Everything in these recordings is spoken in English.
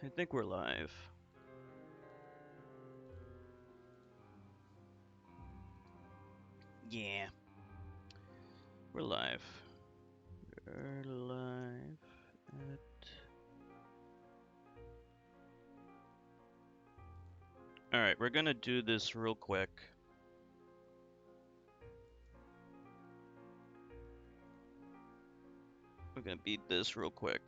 I think we're live. Yeah. We're live. We're live at... Alright, we're gonna do this real quick. We're gonna beat this real quick.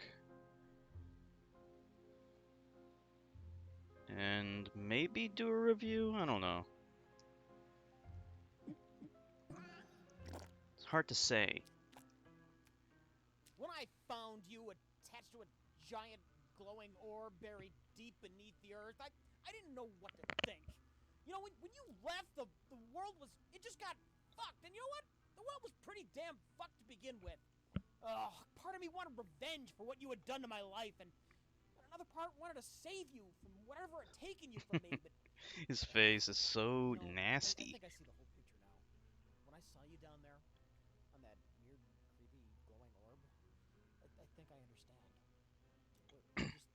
And maybe do a review? I don't know. It's hard to say. When I found you attached to a giant glowing orb buried deep beneath the earth, I didn't know what to think. You know, when you left, the world was, it just got fucked. And you know what? The world was pretty damn fucked to begin with. Part of me wanted revenge for what you had done to my life, and another part wanted to save you from whatever had taken you from me, but... His face is so You know, nasty. I think I see the whole picture now. When I saw you down there, on that weird, creepy, glowing orb, I think I understand. We're just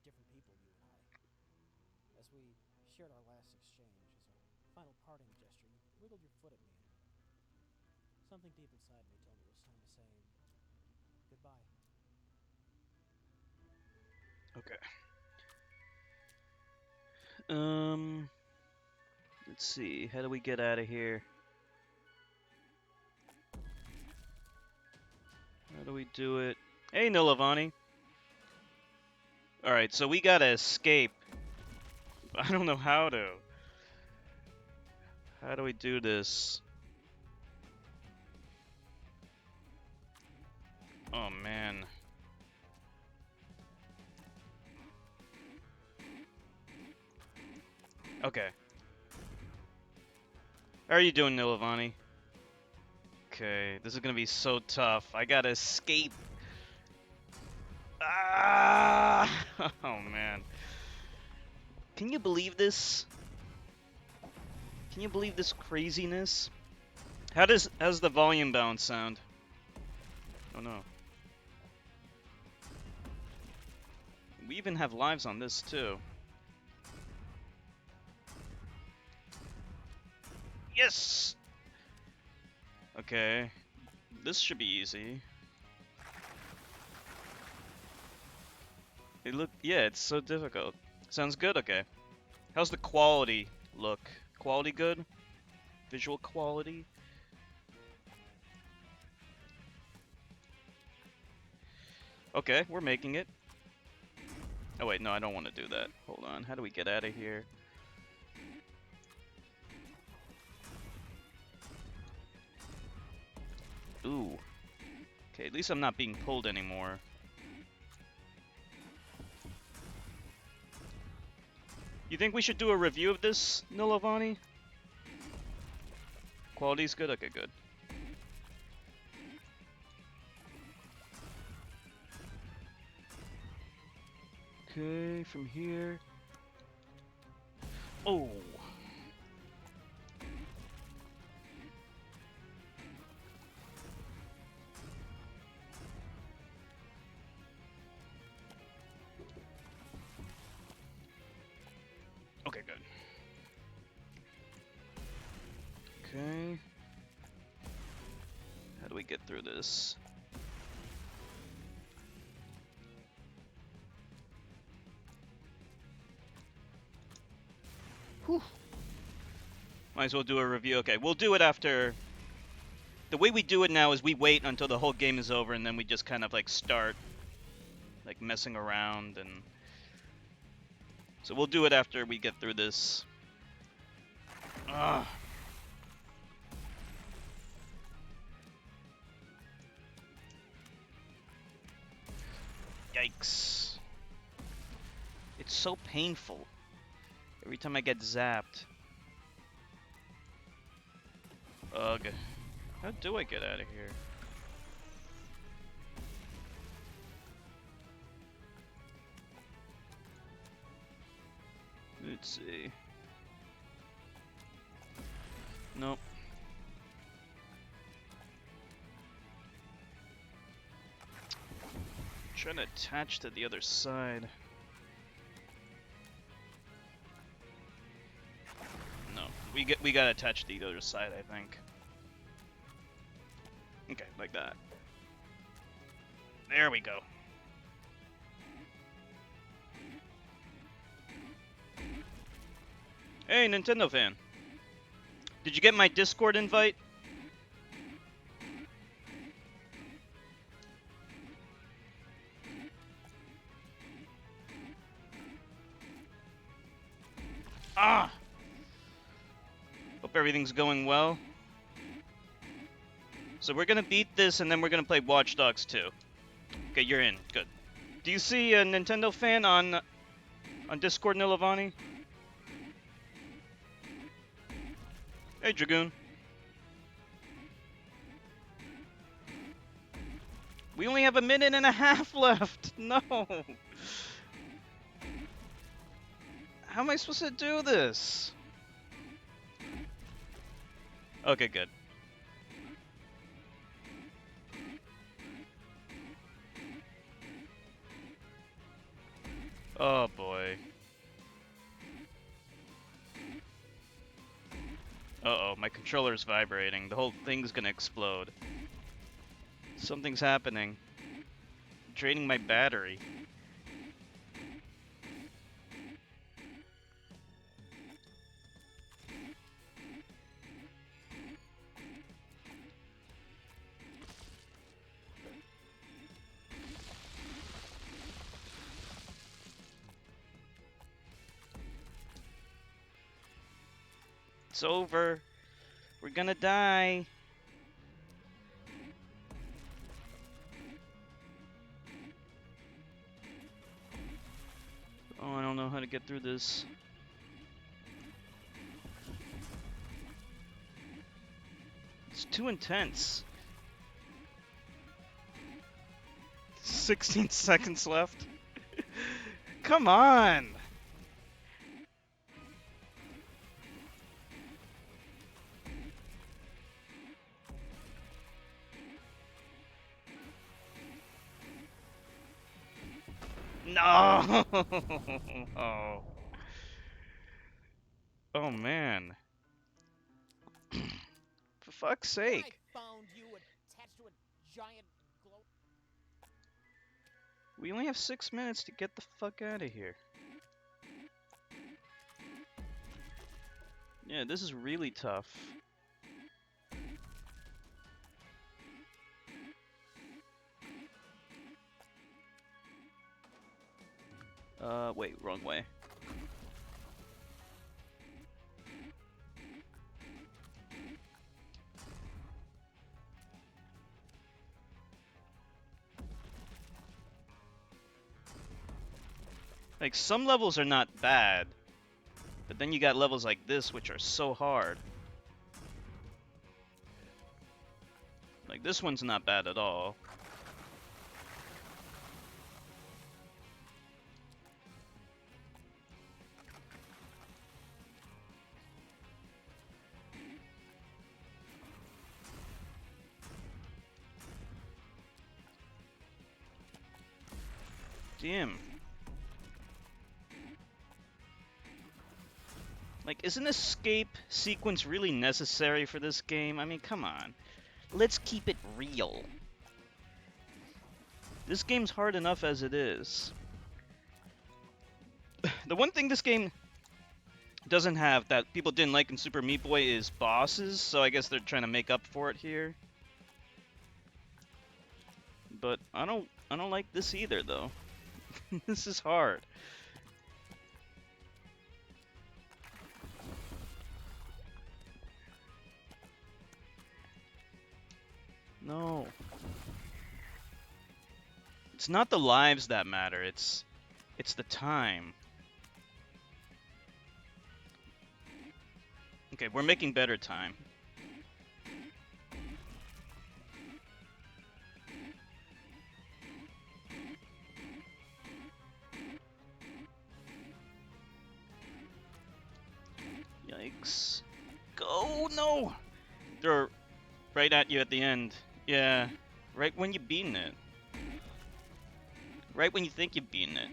different people, you and I. As we shared our last exchange, as a final parting gesture, you wiggled your foot at me, and something deep inside me told me it was time to say goodbye. Okay. Let's see. How do we get out of here? How do we do it? Hey, Nilavani. Alright, so we gotta escape. I don't know how to. How do we do this? Oh, man. Okay. How are you doing, Nilavani? Okay, this is gonna be so tough. I gotta escape. Ah! Oh, man. Can you believe this? Can you believe this craziness? How's the volume balance sound? Oh no. We even have lives on this too. Yes! Okay. This should be easy. Yeah, it's so difficult. Sounds good, okay. How's the quality look? Quality good? Visual quality? Okay, we're making it. Oh wait, no, I don't want to do that. Hold on, how do we get out of here? Ooh. Okay, at least I'm not being pulled anymore. You think we should do a review of this, Nilavani? Quality's good? Okay, good. Okay, from here. Oh! Okay, good. Okay. How do we get through this? Whew. Might as well do a review. Okay, we'll do it after... The way we do it now is we wait until the whole game is over and then we just kind of like start like messing around and... So we'll do it after we get through this. Ugh. Yikes. It's so painful. Every time I get zapped. Ugh. How do I get out of here? Let's see. Nope. Trying to attach to the other side. We gotta attach the other side, I think. Okay, like that. There we go. Hey, Nintendo fan. Did you get my Discord invite? Ah! Hope everything's going well. So we're gonna beat this, and then we're gonna play Watch Dogs 2. Okay, you're in. Good. Do you see a Nintendo fan on Discord, Nilavani? Hey, Dragoon. We only have a minute and a half left. No. How am I supposed to do this? Okay, good. Oh boy. Uh-oh, my controller's vibrating. The whole thing's gonna explode. Something's happening. Draining my battery. It's over. We're gonna die. Oh, I don't know how to get through this. It's too intense. 16 seconds left. Come on. No. Oh. Oh man. For fuck's sake. I found you attached to a giant glow. We only have 6 minutes to get the fuck out of here. Yeah, this is really tough. Wait, wrong way. Like, some levels are not bad, but then you got levels like this, which are so hard. Like, this one's not bad at all. Damn. Like, isn't escape sequence really necessary for this game? I mean, come on. Let's keep it real. This game's hard enough as it is. The one thing this game doesn't have that people didn't like in Super Meat Boy is bosses, so I guess they're trying to make up for it here. But I don't like this either, though. This is hard. No. It's not the lives that matter, it's the time. Okay, we're making better time. Yikes. Go! No! They're right at you at the end. Yeah. Right when you've beaten it. Right when you think you've beaten it.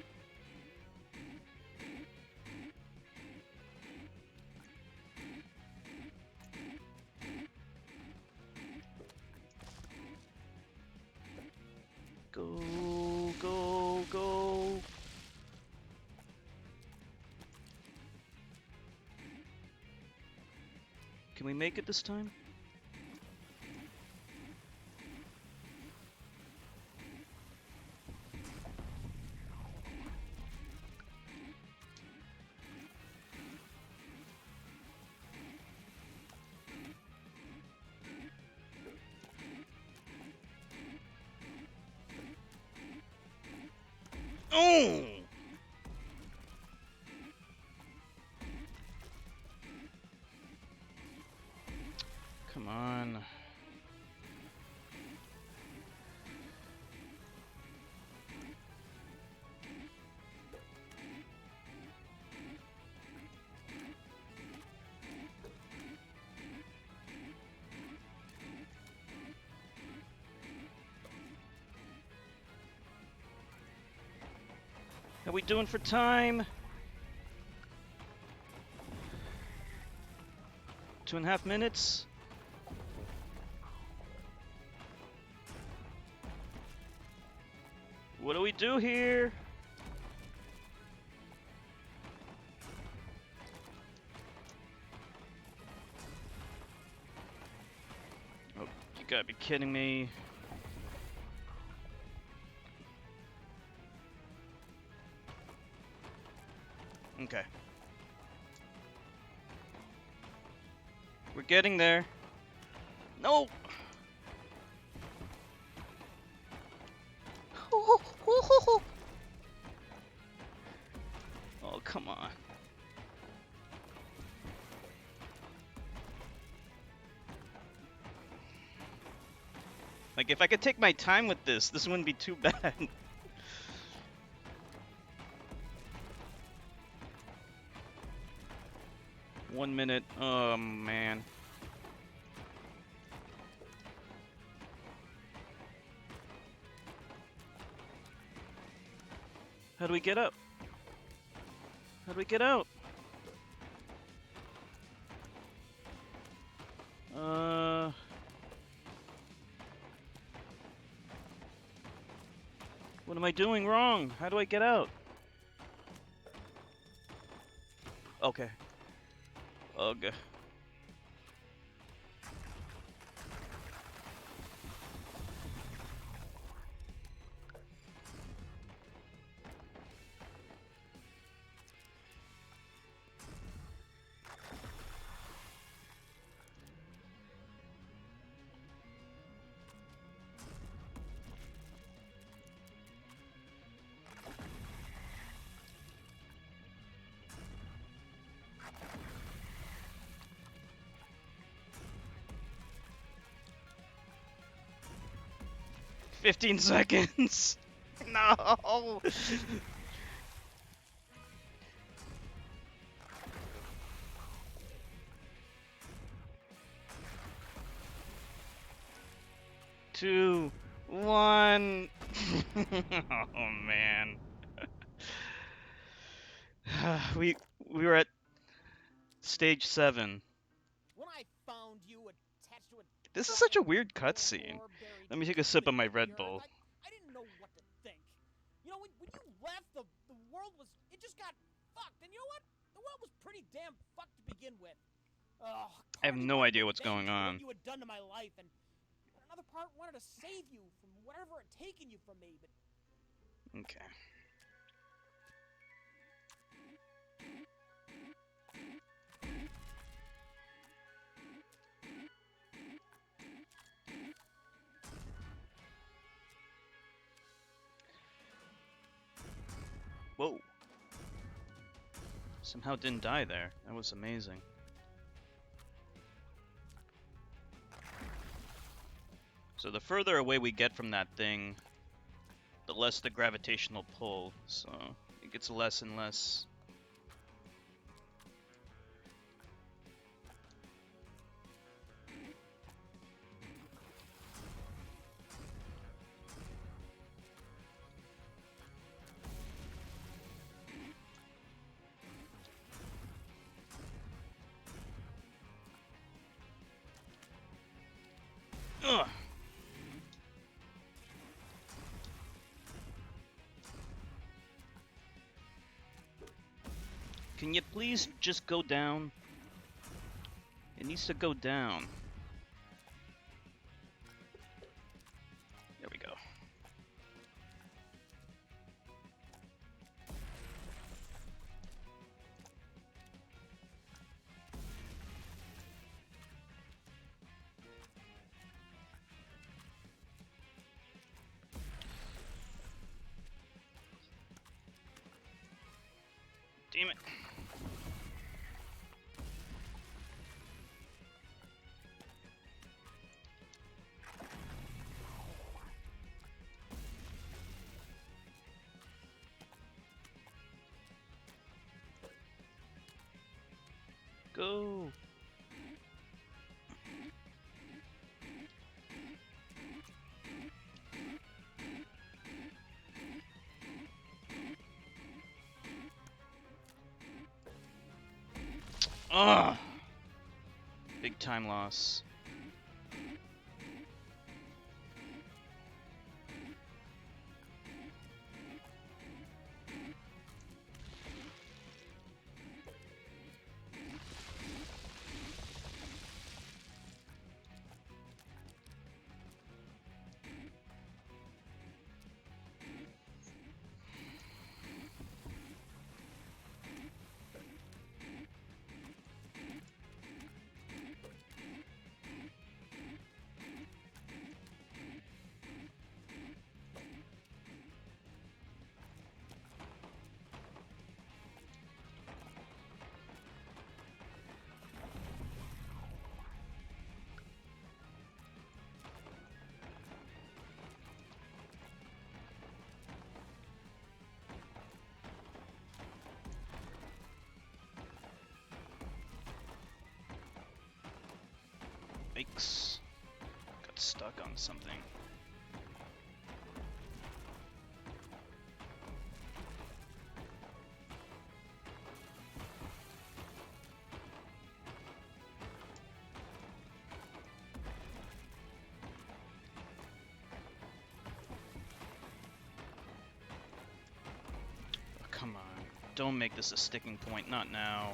Go, go, go. Can we make it this time? Oh! Come on. How we doing for time? 2.5 minutes. What do we do here? Oh, you gotta be kidding me. Okay. We're getting there. No! Oh, come on. Like, if I could take my time with this wouldn't be too bad. 1 minute. Oh, man. How do we get up? How do we get out? What am I doing wrong? How do I get out? Okay. Ugh. "15 seconds." No. Two, one. Oh man. we were at stage 7. When I found you attached to a This is such a giant weird glowing cutscene. orb buried Let me take deep a sip of my beneath Red the Bull. earth, I didn't know what to think. You know, when you left, the world was, it just got fucked. And you know what? The world was pretty damn fucked to begin with. Oh, I have part of me no wanted idea what's revenge going for on. what you had done to my life, and another part wanted to save you from whatever had taken you from me, but Okay. Whoa. Somehow didn't die there. That was amazing. So the further away we get from that thing, the less the gravitational pull. So it gets less and less. Ugh. Can you please just go down? It needs to go down. There we go. Damn it. Go. Ugh. Big time loss. Yikes. Got stuck on something. Oh, come on. Don't make this a sticking point. Not now.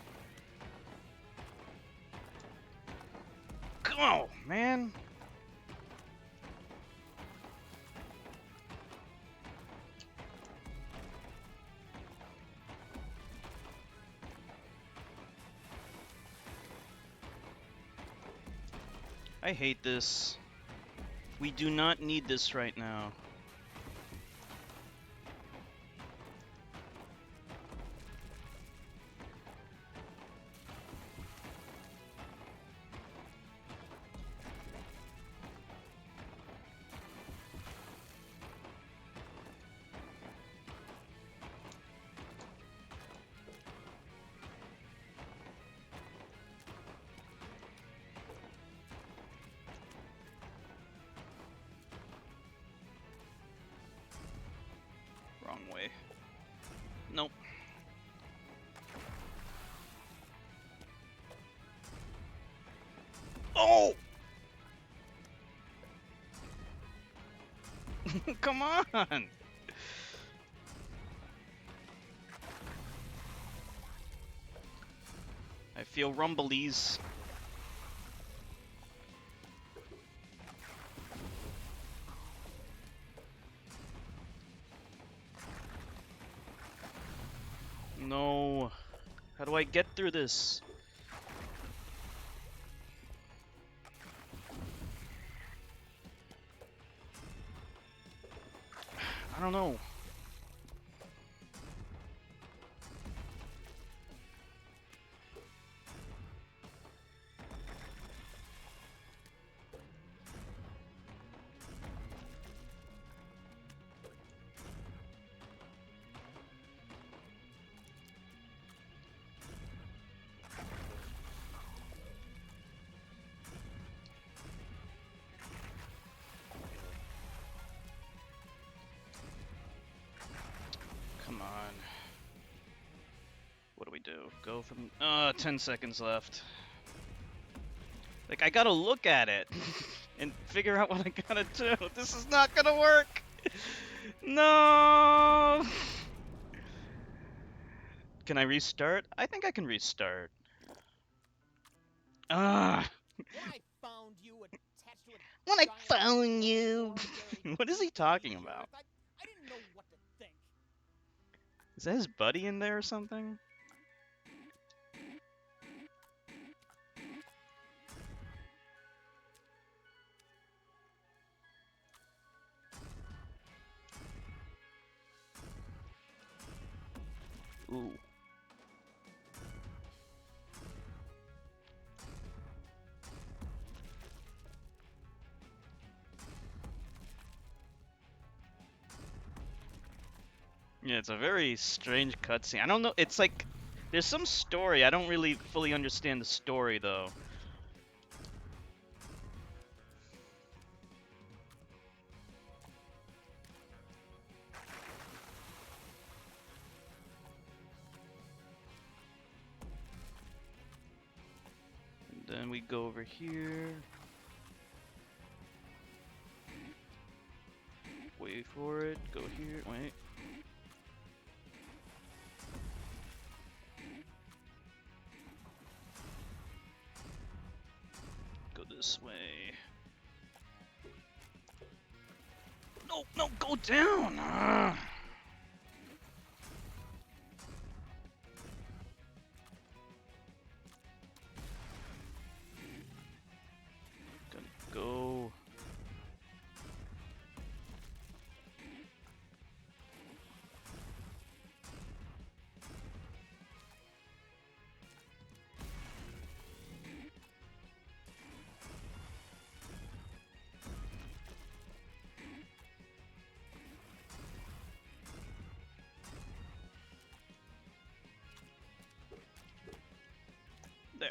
Come on, man. I hate this. We do not need this right now. Wrong way. Nope. Oh! Come on! I feel rumblies. No. How do I get through this? I don't know. Come on. What do we do? Go from... 10 seconds left. Like, I gotta look at it and figure out what I gotta do. This is not gonna work! No! Can I restart? I think I can restart. Ah, When I found you attached to a when I giant found glowing you. orb buried What is he deep beneath talking the about? earth, I didn't know what to think. Is that his buddy in there or something? Ooh. Yeah, it's a very strange cutscene. I don't know. It's like there's some story. I don't really fully understand the story though. And then we go over here. Wait for it. Go here. Wait. Go this way. No, no, go down. Gonna go. There.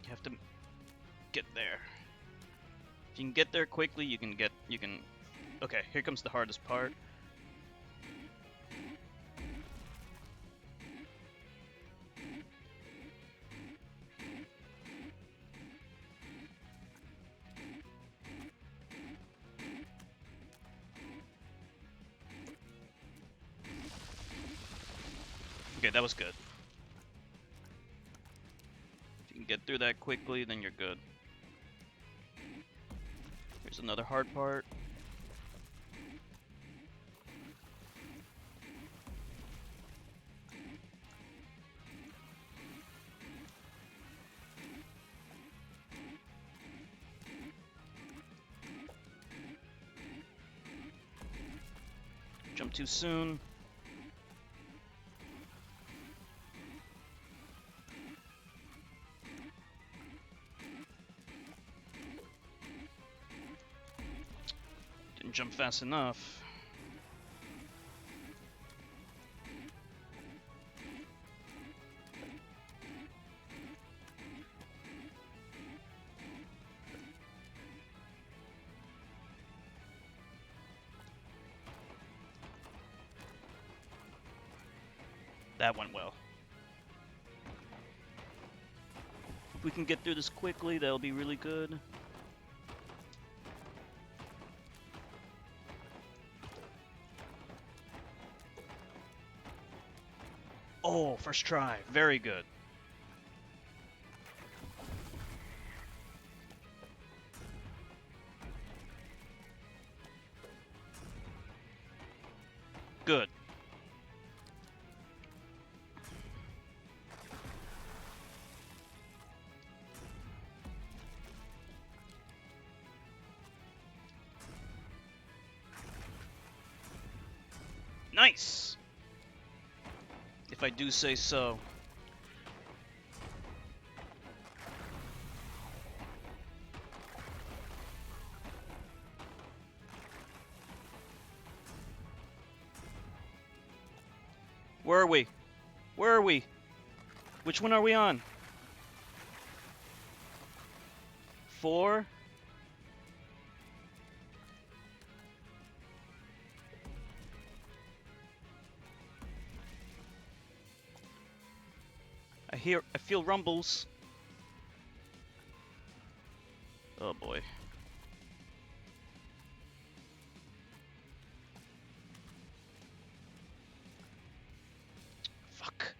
You have to get there. If you can get there quickly, you can get. You can. Okay, here comes the hardest part. Okay, that was good. If you can get through that quickly, then you're good. Here's another hard part. Jump too soon. Didn't jump fast enough. That went well. If we can get through this quickly, that'll be really good. Oh, first try. Very good. Good. Nice! If I do say so. Where are we? Where are we? Which one are we on? 4? I feel rumbles. Oh boy. Fuck.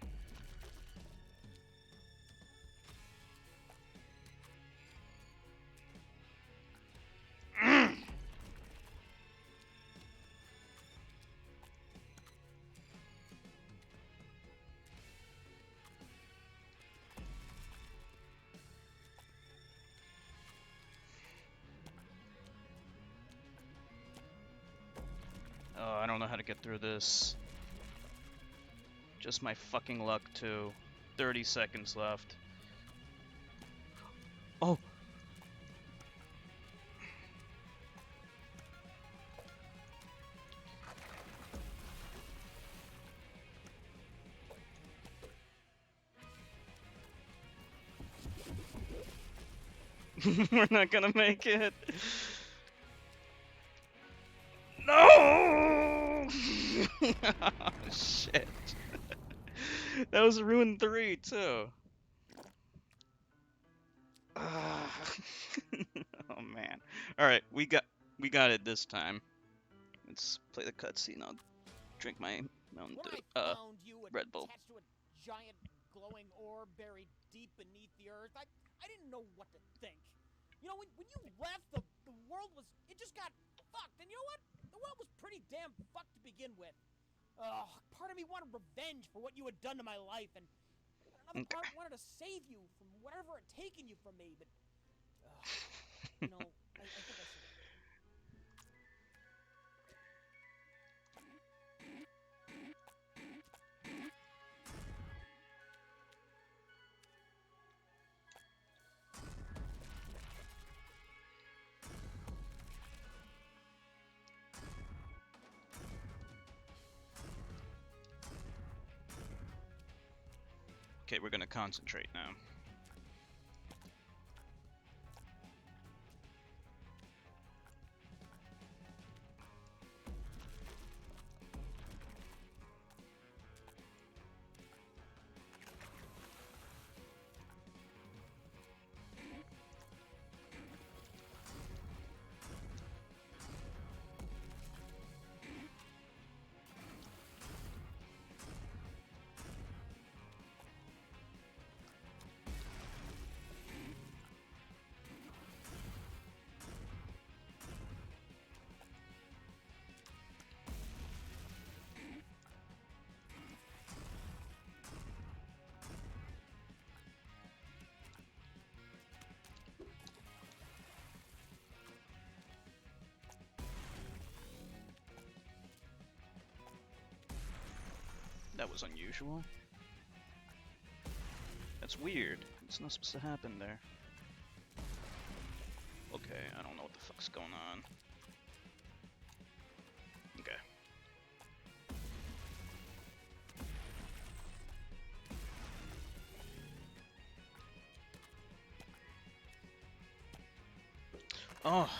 Oh, I don't know how to get through this. Just my fucking luck, too. 30 seconds left. Oh! We're not gonna make it. No! Oh, shit. That was ruin 3 too. Oh man. All right, we got it this time. Let's play the cutscene. I'll drink my Mountain When Dew, I found you Red Bull. attached to a giant glowing orb buried deep beneath the earth, I didn't know what to think. You know, when you left, the world was, it just got fucked. And you know what? The world was pretty damn fucked to begin with. Ugh, part of me wanted revenge for what you had done to my life, and another part wanted to save you from whatever had taken you from me, but, you know, I think I should. Okay, we're gonna concentrate now. That was unusual. That's weird. It's not supposed to happen there. Okay, I don't know what the fuck's going on. Okay. Oh.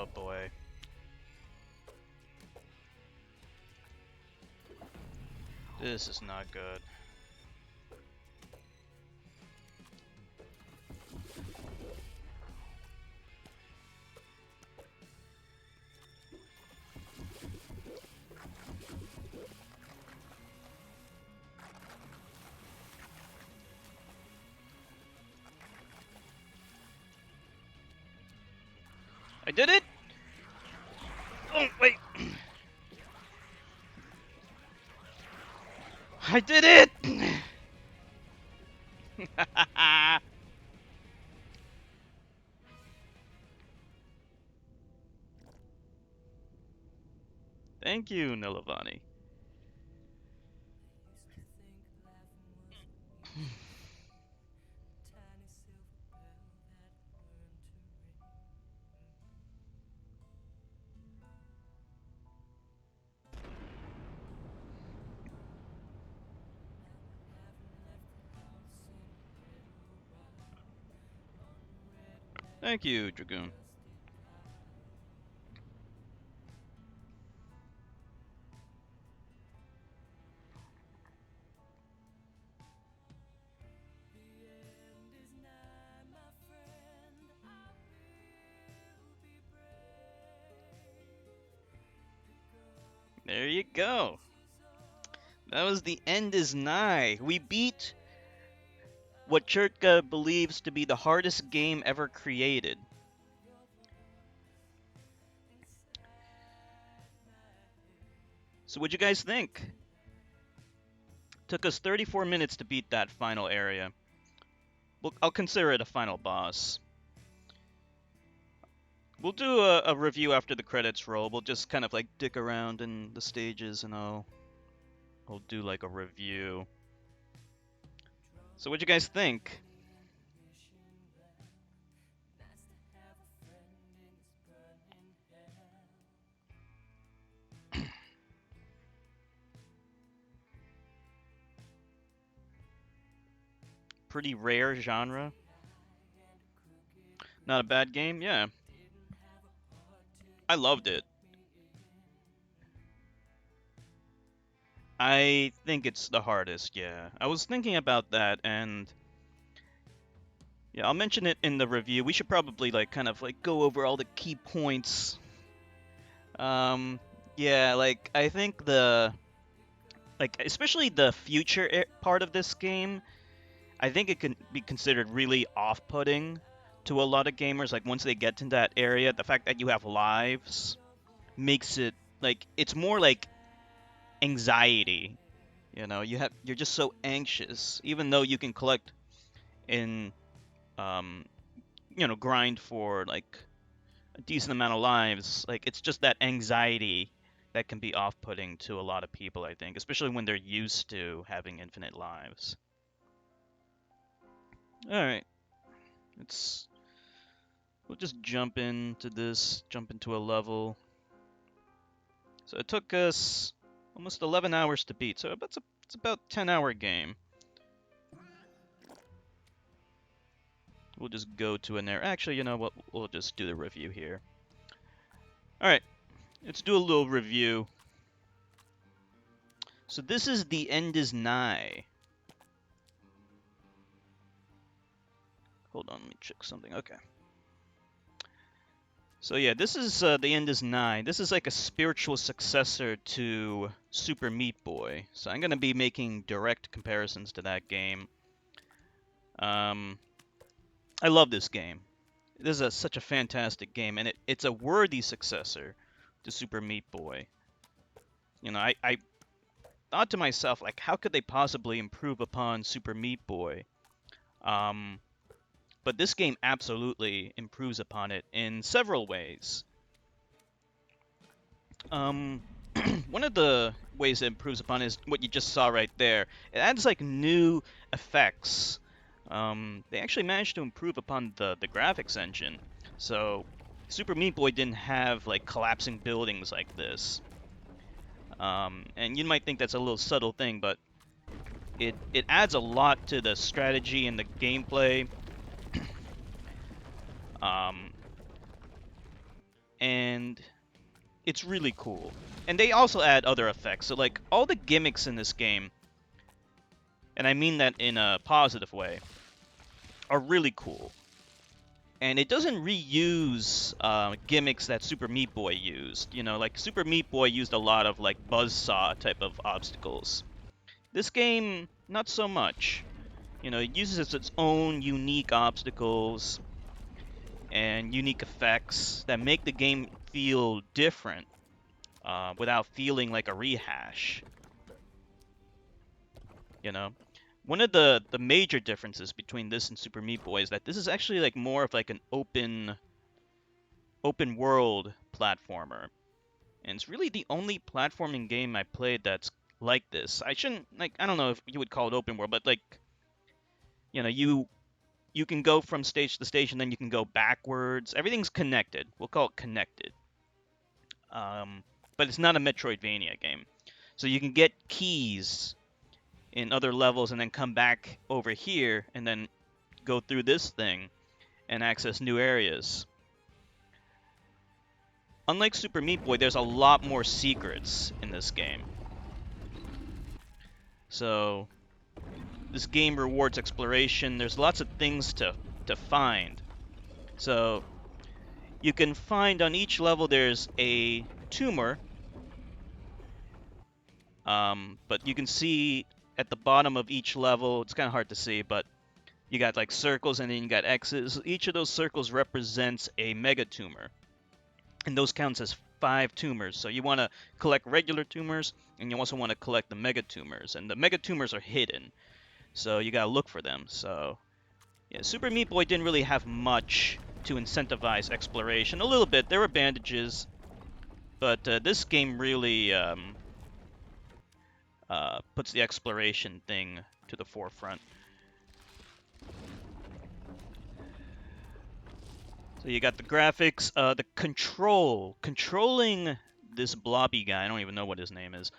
Oh boy. This is not good. I did it! Oh, wait! I did it! Thank you, Nilavani. Thank you, Dragoon. There you go. That was The End is Nigh. We beat what Chertka believes to be the hardest game ever created. So what'd you guys think? Took us 34 minutes to beat that final area. Well, I'll consider it a final boss. We'll do a review after the credits roll. We'll just kind of like dick around in the stages and I'll do like a review. So what'd you guys think? Pretty rare genre. Not a bad game, yeah. I loved it. I think it's the hardest, yeah. I was thinking about that, and yeah, I'll mention it in the review. We should probably like kind of like go over all the key points. Yeah, like I think especially the future part of this game, I think it can be considered really off-putting to a lot of gamers. Like once they get to that area, the fact that you have lives makes it like it's more like anxiety. You know, you're just so anxious, even though you can collect in, um, grind for like a decent amount of lives. Like it's just that anxiety that can be off-putting to a lot of people, I think, especially when they're used to having infinite lives. All right, we'll just jump into a level. So it took us almost 11 hours to beat. So it's about 10-hour game. We'll just go to an area. Actually, you know what? We'll just do the review here. All right, let's do a little review. So this is The End is Nigh. Hold on, let me check something. Okay. So yeah, this is The End is Nigh. This is like a spiritual successor to Super Meat Boy. So I'm going to be making direct comparisons to that game. I love this game. This is such a fantastic game, and it's a worthy successor to Super Meat Boy. You know, I thought to myself, like, how could they possibly improve upon Super Meat Boy? But this game absolutely improves upon it in several ways. One of the ways it improves upon is what you just saw right there. It adds like new effects. They actually managed to improve upon the graphics engine. So Super Meat Boy didn't have like collapsing buildings like this. And you might think that's a little subtle thing, but it adds a lot to the strategy and the gameplay. And it's really cool. And they also add other effects. So like all the gimmicks in this game, and I mean that in a positive way, are really cool. And it doesn't reuse gimmicks that Super Meat Boy used. You know, like Super Meat Boy used a lot of like buzzsaw type of obstacles. This game, not so much. You know, it uses its own unique obstacles and unique effects that make the game feel different without feeling like a rehash. You know, one of the major differences between this and Super Meat Boy is that this is actually like more of like an open world platformer, and it's really the only platforming game I played that's like this. I shouldn't like I don't know if you would call it open world, but like you know you can go from stage to stage and then you can go backwards. Everything's connected. We'll call it connected. Um, but it's not a Metroidvania game. So you can get keys in other levels and then come back over here and then go through this thing and access new areas. Unlike Super Meat Boy, there's a lot more secrets in this game. So this game rewards exploration. There's lots of things to find. So you can find on each level there's a tumor, but you can see at the bottom of each level, it's kind of hard to see, but you got like circles and then you got X's. Each of those circles represents a mega tumor, and those counts as 5 tumors. So you want to collect regular tumors, and you also want to collect the mega tumors, and the mega tumors are hidden, so you gotta look for them. So yeah, Super Meat Boy didn't really have much to incentivize exploration. A little bit, there were bandages, but this game really puts the exploration thing to the forefront. So you got the graphics, the controlling this blobby guy, I don't even know what his name is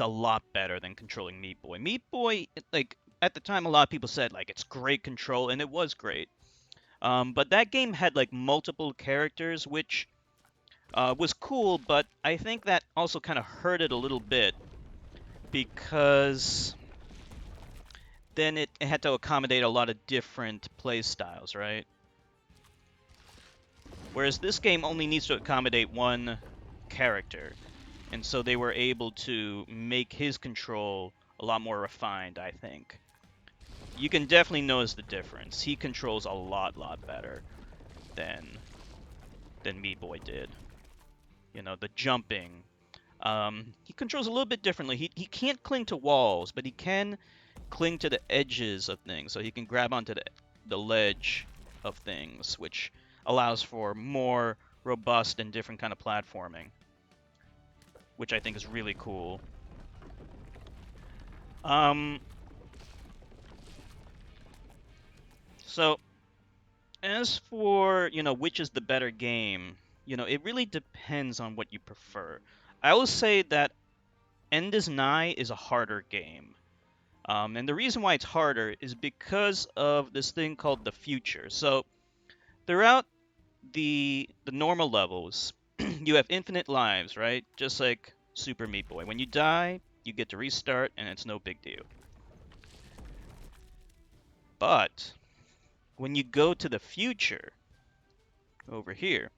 a lot better than controlling Meat Boy. Meat Boy, like, at the time a lot of people said, like, it's great control, and it was great. But that game had, like, multiple characters, which was cool, but I think that also kind of hurt it a little bit, because then it had to accommodate a lot of different play styles, right? Whereas this game only needs to accommodate one character, and so they were able to make his control a lot more refined, I think. You can definitely notice the difference. He controls a lot better than Meat Boy did. You know, the jumping. He controls a little bit differently. He can't cling to walls, but he can cling to the edges of things, so he can grab onto the ledge of things, which allows for more robust and different kind of platforming, which I think is really cool. So as for, you know, which is the better game, you know, it really depends on what you prefer. I will say that End is Nigh is a harder game. And the reason why it's harder is because of this thing called the future. So throughout the normal levels, you have infinite lives, right? Just like Super Meat Boy. When you die, you get to restart, and it's no big deal. But when you go to the future, over here,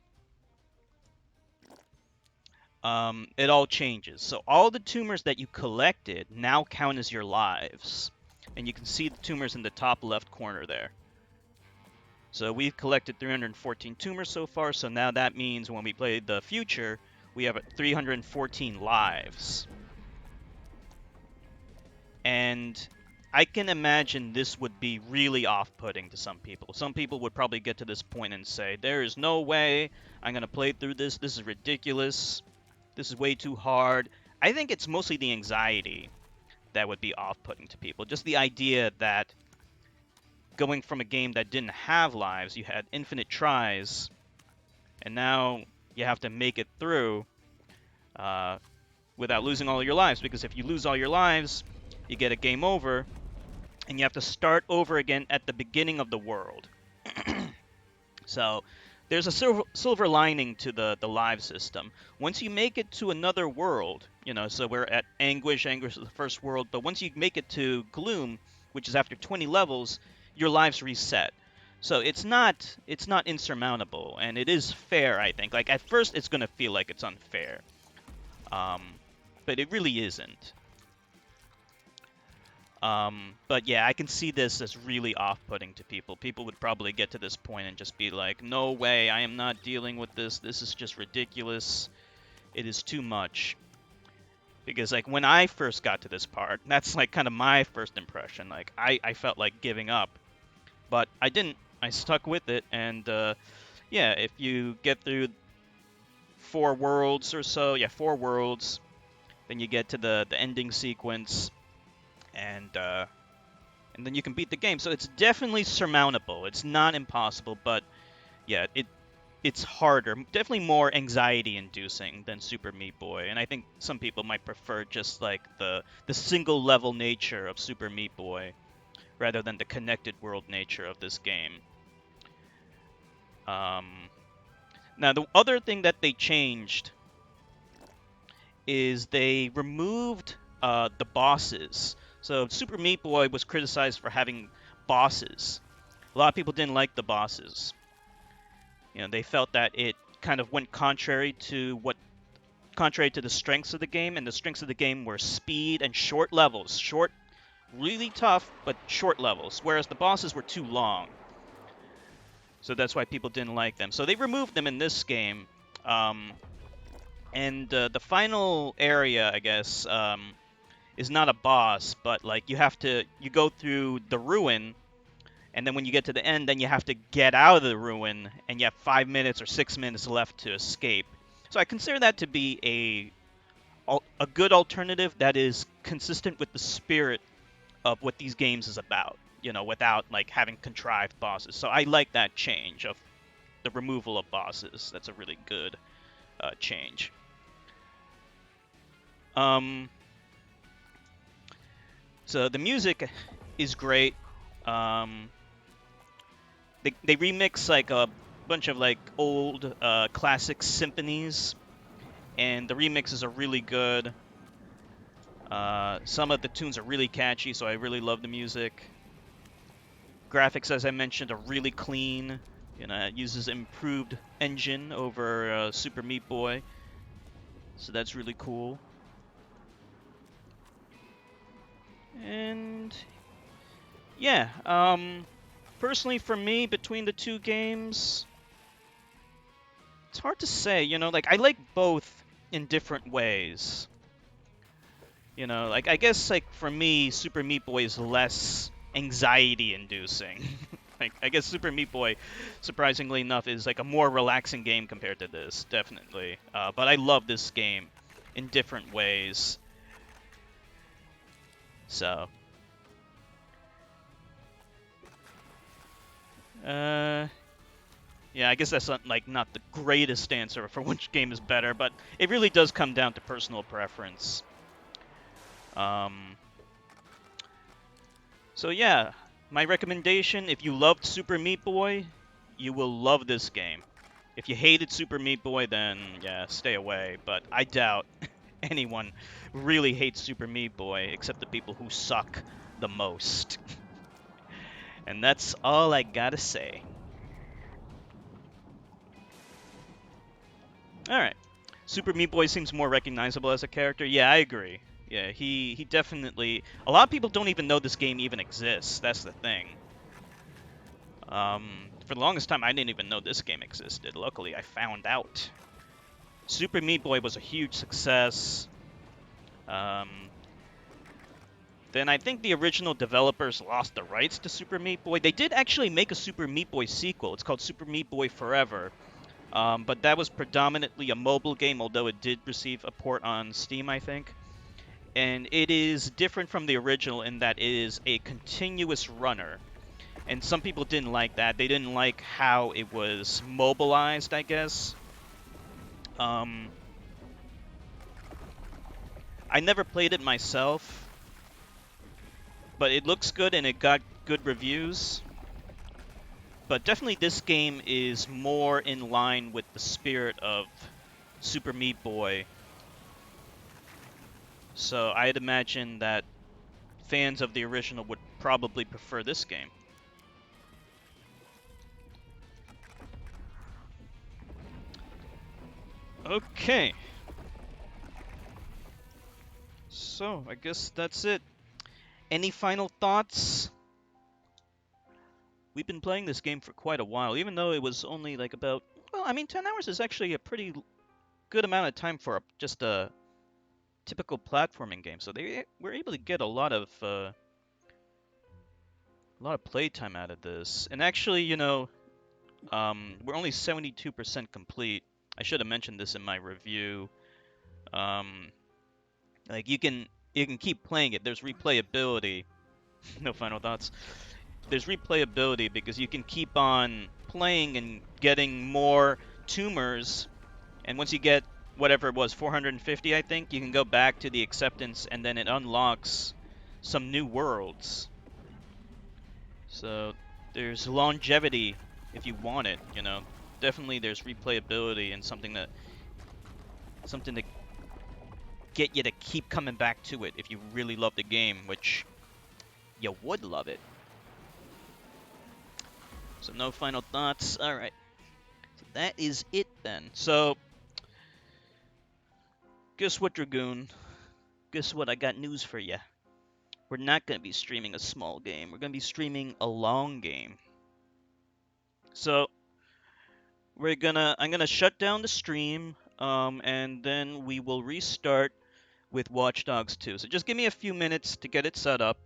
it all changes. So all the tumors that you collected now count as your lives. And you can see the tumors in the top left corner there. So we've collected 314 tumors so far, so now that means when we play the future, we have 314 lives. And I can imagine this would be really off-putting to some people. Some people would probably get to this point and say, there is no way I'm going to play through this. This is ridiculous. This is way too hard. I think it's mostly the anxiety that would be off-putting to people. Just the idea that going from a game that didn't have lives, you had infinite tries, and now you have to make it through without losing all your lives, because if you lose all your lives, you get a game over, and you have to start over again at the beginning of the world. So there's a silver lining to the live system. Once you make it to another world, you know, so we're at Anguish. Anguish is the first world, but once you make it to Gloom, which is after 20 levels, your lives reset. So it's not insurmountable, and it is fair, I think. Like at first, it's gonna feel like it's unfair, um, but it really isn't. But yeah, I can see this as really off-putting to people. People would probably get to this point and just be like, no way, I am not dealing with this. This is just ridiculous. It is too much. Because, like, when I first got to this part, that's, like, kind of my first impression. Like, I felt like giving up. But I didn't. I stuck with it, and, yeah, if you get through 4 worlds or so, yeah, 4 worlds, then you get to the ending sequence, and, and then you can beat the game. So it's definitely surmountable. It's not impossible, but yeah, it's harder, definitely more anxiety-inducing than Super Meat Boy. And I think some people might prefer just like the single level nature of Super Meat Boy rather than the connected world nature of this game. Um, Now the other thing that they changed is they removed the bosses. So Super Meat Boy was criticized for having bosses. A lot of people didn't like the bosses. You know, they felt that it kind of went contrary to the strengths of the game, and the strengths of the game were speed and short levels. Short, really tough, but short levels, whereas the bosses were too long. So that's why people didn't like them. So they removed them in this game. And the final area, I guess, is not a boss, but like you go through the ruin, and then when you get to the end, then you have to get out of the ruin, and you have 5 minutes or 6 minutes left to escape. So I consider that to be a good alternative that is consistent with the spirit of what these games is about. You know, without like having contrived bosses. So I like that change of the removal of bosses. That's a really good change. Um, so the music is great. Um, they remix like a bunch of like old classic symphonies, and the remixes are really good. Some of the tunes are really catchy, so I really love the music. Graphics, as I mentioned, are really clean. You know, it uses improved engine over Super Meat Boy, so that's really cool. And yeah, personally for me, between the two games, it's hard to say. You know, like I like both in different ways. You know, like I guess like for me, Super Meat Boy is less anxiety-inducing. Like I guess Super Meat Boy, surprisingly enough, is like a more relaxing game compared to this, definitely. But I love this game in different ways. So, yeah, I guess that's not the greatest answer for which game is better, but it really does come down to personal preference. So yeah, my recommendation, if you loved Super Meat Boy, you will love this game. If you hated Super Meat Boy, then yeah, stay away. But I doubt anyone really hates Super Meat Boy except the people who suck the most. And that's all I gotta say. Alright. Super Meat Boy seems more recognizable as a character. Yeah, I agree. Yeah, he definitely... A lot of people don't even know this game even exists. That's the thing. For the longest time, I didn't even know this game existed. Luckily, I found out. Super Meat Boy was a huge success. Then I think the original developers lost the rights to Super Meat Boy. They did actually make a Super Meat Boy sequel. It's called Super Meat Boy Forever. But that was predominantly a mobile game, although it did receive a port on Steam, I think. And it is different from the original in that it is a continuous runner. And some people didn't like that. They didn't like how it was mobilized, I guess. I never played it myself, but it looks good and it got good reviews. But definitely this game is more in line with the spirit of Super Meat Boy. So I'd imagine that fans of the original would probably prefer this game. Okay. So I guess that's it. Any final thoughts? We've been playing this game for quite a while, even though it was only like about, well, I mean, 10 hours is actually a pretty good amount of time for just a typical platforming game. So they were able to get a lot of playtime out of this. And actually, we're only 72% complete. I should have mentioned this in my review. Um, like you can keep playing it. There's replayability. No final thoughts. There's replayability because you can keep on playing and getting more tumors, and once you get whatever it was, 450, I think, you can go back to the acceptance, and then it unlocks some new worlds. So there's longevity if you want it. Definitely there's replayability and something to get you to keep coming back to it if you really love the game, which you would love it. So no final thoughts. All right. So that is it then. So guess what, Dragoon? Guess what? I got news for you. We're not going to be streaming a small game. We're going to be streaming a long game. So I'm gonna shut down the stream, and then we will restart with Watch Dogs 2. So just give me a few minutes to get it set up,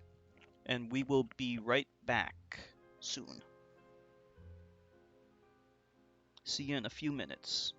and we will be right back soon. See you in a few minutes.